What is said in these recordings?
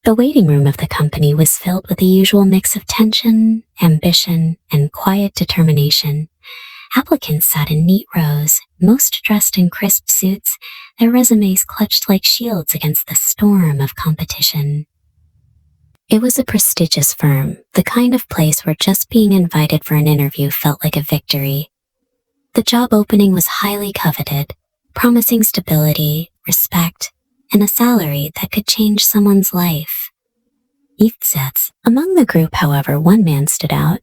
The waiting room of the company was filled with the usual mix of tension, ambition, and quiet determination. Applicants sat in neat rows, most dressed in crisp suits, their resumes clutched like shields against the storm of competition. It was a prestigious firm, the kind of place where just being invited for an interview felt like a victory. The job opening was highly coveted, promising stability, respect, and a salary that could change someone's life. Among the group, however, one man stood out,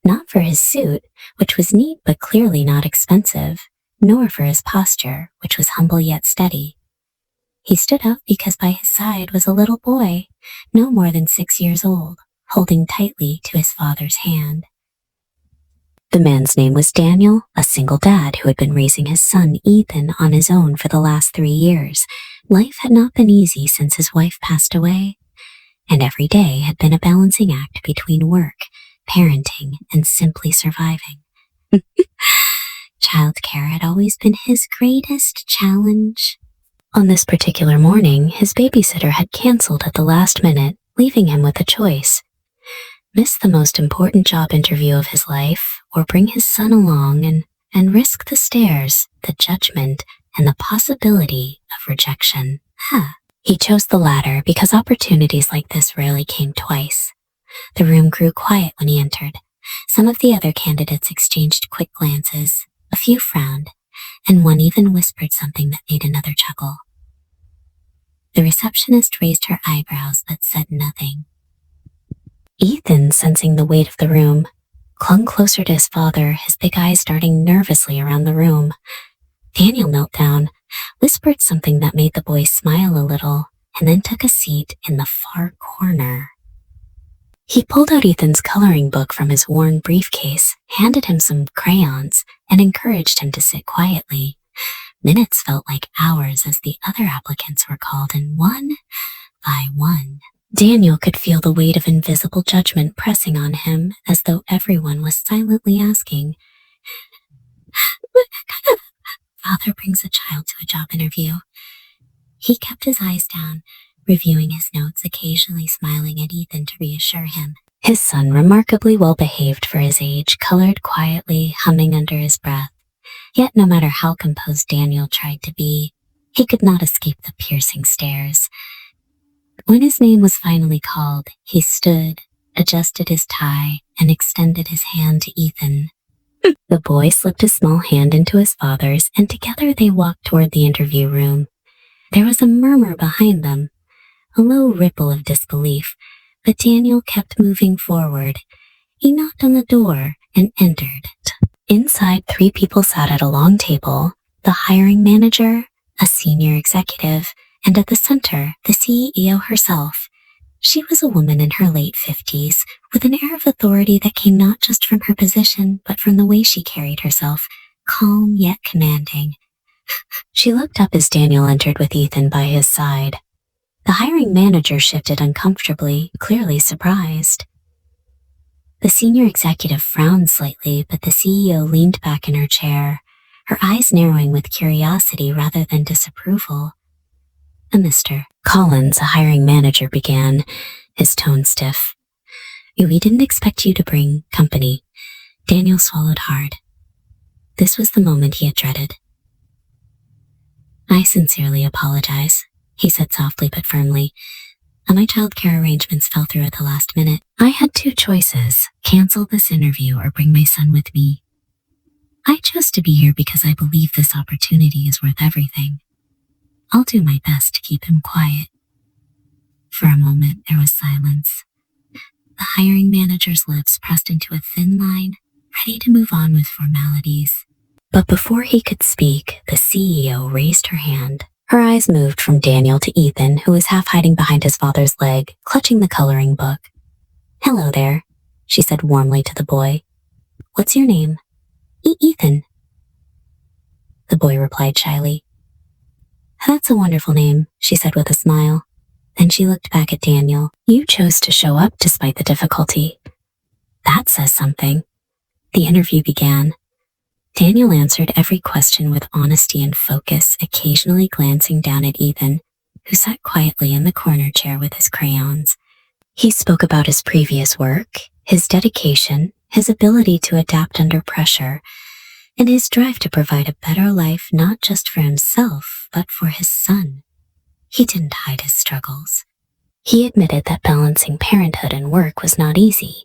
not for his suit, which was neat but clearly not expensive, nor for his posture, which was humble yet steady. He stood up because by his side was a little boy, no more than 6 years old, holding tightly to his father's hand. The man's name was Daniel, a single dad who had been raising his son Ethan on his own for the last 3 years. Life had not been easy since his wife passed away, and every day had been a balancing act between work, parenting, and simply surviving. Childcare had always been his greatest challenge. On this particular morning, his babysitter had canceled at the last minute, leaving him with a choice: miss the most important job interview of his life, or bring his son along and risk the stares, the judgment, and the possibility of rejection. He chose the latter because opportunities like this rarely came twice. The room grew quiet when he entered. Some of the other candidates exchanged quick glances, a few frowned, and one even whispered something that made another chuckle. The receptionist raised her eyebrows but said nothing. Ethan, sensing the weight of the room, clung closer to his father, his big eyes darting nervously around the room. Daniel knelt down, whispered something that made the boy smile a little, and then took a seat in the far corner. He pulled out Ethan's coloring book from his worn briefcase, handed him some crayons, and encouraged him to sit quietly. Minutes felt like hours as the other applicants were called in one by one. Daniel could feel the weight of invisible judgment pressing on him, as though everyone was silently asking, "What kind of father brings a child to a job interview?" He kept his eyes down, reviewing his notes, occasionally smiling at Ethan to reassure him. His son, remarkably well behaved for his age, colored quietly, humming under his breath. Yet no matter how composed Daniel tried to be, he could not escape the piercing stares. When his name was finally called, he stood, adjusted his tie, and extended his hand to Ethan. The boy slipped a small hand into his father's, and together they walked toward the interview room. There was a murmur behind them, a low ripple of disbelief, but Daniel kept moving forward. He knocked on the door and entered. Inside, 3 people sat at a long table: the hiring manager, a senior executive, and at the center, the CEO herself. She was a woman in her late 50s, with an air of authority that came not just from her position, but from the way she carried herself, calm yet commanding. She looked up as Daniel entered with Ethan by his side. The hiring manager shifted uncomfortably, clearly surprised. The senior executive frowned slightly, but the CEO leaned back in her chair, her eyes narrowing with curiosity rather than disapproval. "Mr. Collins," a hiring manager began, his tone stiff. "We didn't expect you to bring company." Daniel swallowed hard. This was the moment he had dreaded. "I sincerely apologize," he said softly but firmly. "My childcare arrangements fell through at the last minute. I had 2 choices: cancel this interview or bring my son with me. I chose to be here because I believe this opportunity is worth everything. I'll do my best to keep him quiet." For a moment, there was silence. The hiring manager's lips pressed into a thin line, ready to move on with formalities. But before he could speak, the CEO raised her hand. Her eyes moved from Daniel to Ethan, who was half hiding behind his father's leg, clutching the coloring book. "Hello there," she said warmly to the boy. "What's your name?" Ethan." The boy replied shyly. "That's a wonderful name," she said with a smile. Then she looked back at Daniel. "You chose to show up despite the difficulty. That says something." The interview began. Daniel answered every question with honesty and focus, occasionally glancing down at Ethan, who sat quietly in the corner chair with his crayons. He spoke about his previous work, his dedication, his ability to adapt under pressure, and his drive to provide a better life not just for himself, but for his son. He didn't hide his struggles. He admitted that balancing parenthood and work was not easy,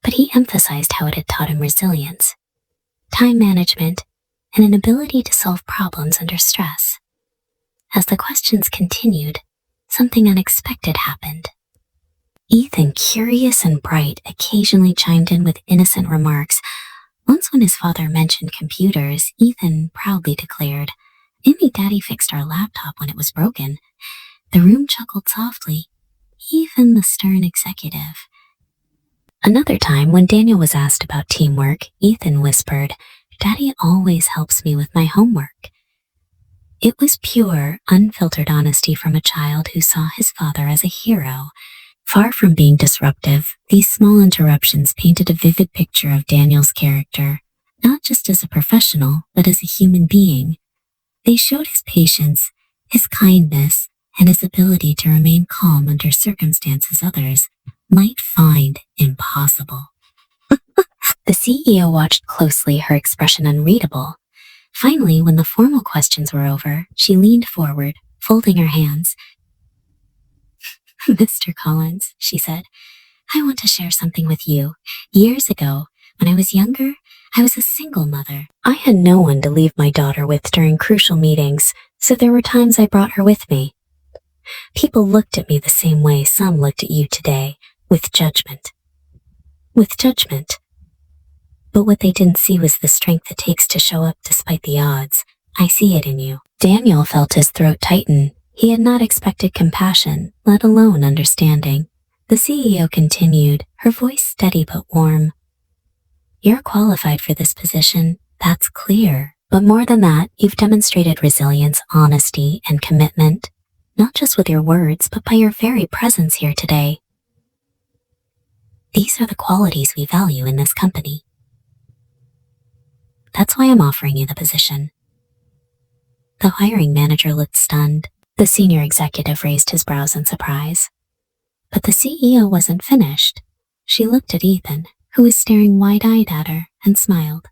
but he emphasized how it had taught him resilience, time management, and an ability to solve problems under stress. As the questions continued, something unexpected happened. Ethan, curious and bright, occasionally chimed in with innocent remarks. Once when his father mentioned computers, Ethan proudly declared, "Maybe Daddy fixed our laptop when it was broken." The room chuckled softly, even the stern executive. Another time, when Daniel was asked about teamwork, Ethan whispered, "Daddy always helps me with my homework." It was pure, unfiltered honesty from a child who saw his father as a hero. Far from being disruptive, these small interruptions painted a vivid picture of Daniel's character, not just as a professional, but as a human being. They showed his patience, his kindness, and his ability to remain calm under circumstances others might find impossible. The CEO watched closely, her expression unreadable. Finally, when the formal questions were over, she leaned forward, folding her hands. "Mr. Collins," she said, "I want to share something with you. Years ago, when I was younger, I was a single mother. I had no one to leave my daughter with during crucial meetings, so there were times I brought her with me. People looked at me the same way some looked at you today, with judgment. With judgment. But what they didn't see was the strength it takes to show up despite the odds. I see it in you." Daniel felt his throat tighten. He had not expected compassion, let alone understanding. The CEO continued, her voice steady but warm. "You're qualified for this position, that's clear. But more than that, you've demonstrated resilience, honesty, and commitment, not just with your words, but by your very presence here today. These are the qualities we value in this company. That's why I'm offering you the position." The hiring manager looked stunned. The senior executive raised his brows in surprise. But the CEO wasn't finished. She looked at Ethan, who was staring wide-eyed at her, and smiled.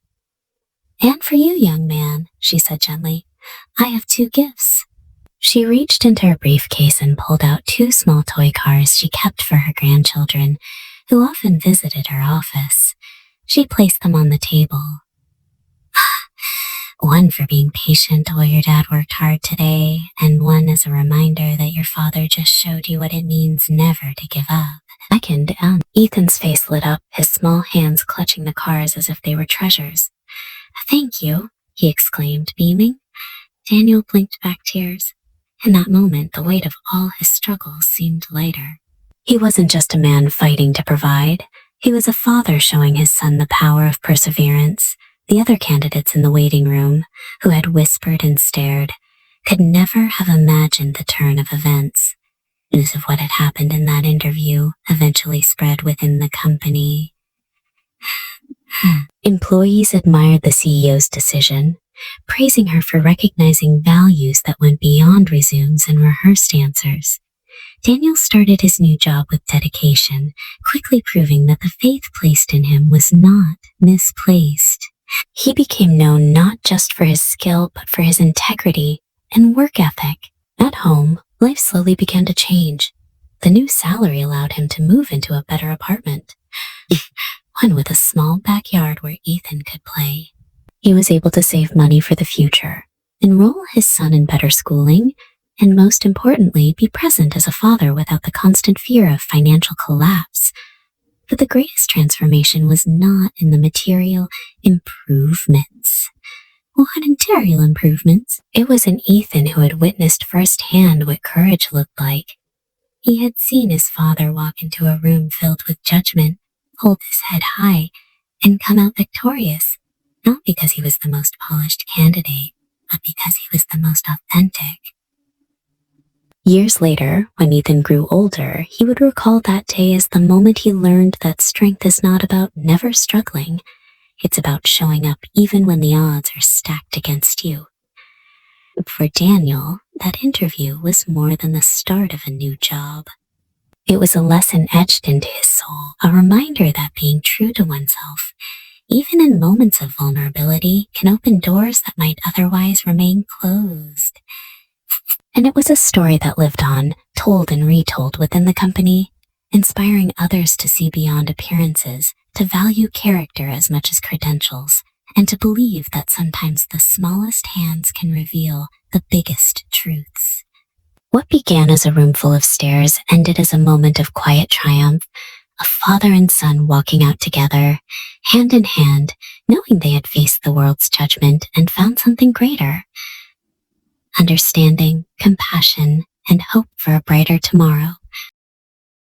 "And for you, young man," she said gently, "I have 2 gifts." She reached into her briefcase and pulled out 2 small toy cars she kept for her grandchildren, who often visited her office. She placed them on the table. "One for being patient while your dad worked hard today, and one as a reminder that your father just showed you what it means never to give up." Second, Ethan's face lit up, his small hands clutching the cars as if they were treasures. "Thank you," he exclaimed, beaming. Daniel blinked back tears. In that moment, the weight of all his struggles seemed lighter. He wasn't just a man fighting to provide. He was a father showing his son the power of perseverance. The other candidates in the waiting room, who had whispered and stared, could never have imagined the turn of events. News of what had happened in that interview eventually spread within the company. Employees admired the CEO's decision, praising her for recognizing values that went beyond resumes and rehearsed answers. Daniel started his new job with dedication, quickly proving that the faith placed in him was not misplaced. He became known not just for his skill, but for his integrity and work ethic. At home, life slowly began to change. The new salary allowed him to move into a better apartment, one with a small backyard where Ethan could play. He was able to save money for the future, enroll his son in better schooling, and most importantly, be present as a father without the constant fear of financial collapse. But the greatest transformation was not in the material improvements. What material improvements? It was in Ethan, who had witnessed firsthand what courage looked like. He had seen his father walk into a room filled with judgment, hold his head high, and come out victorious, not because he was the most polished candidate, but because he was the most authentic. Years later, when Ethan grew older, he would recall that day as the moment he learned that strength is not about never struggling. It's about showing up even when the odds are stacked against you. For Daniel, that interview was more than the start of a new job. It was a lesson etched into his soul, a reminder that being true to oneself, even in moments of vulnerability, can open doors that might otherwise remain closed. And it was a story that lived on, told and retold within the company, inspiring others to see beyond appearances, to value character as much as credentials, and to believe that sometimes the smallest hands can reveal the biggest truths. What began as a room full of stares ended as a moment of quiet triumph, a father and son walking out together, hand in hand, knowing they had faced the world's judgment and found something greater. Understanding, compassion, and hope for a brighter tomorrow.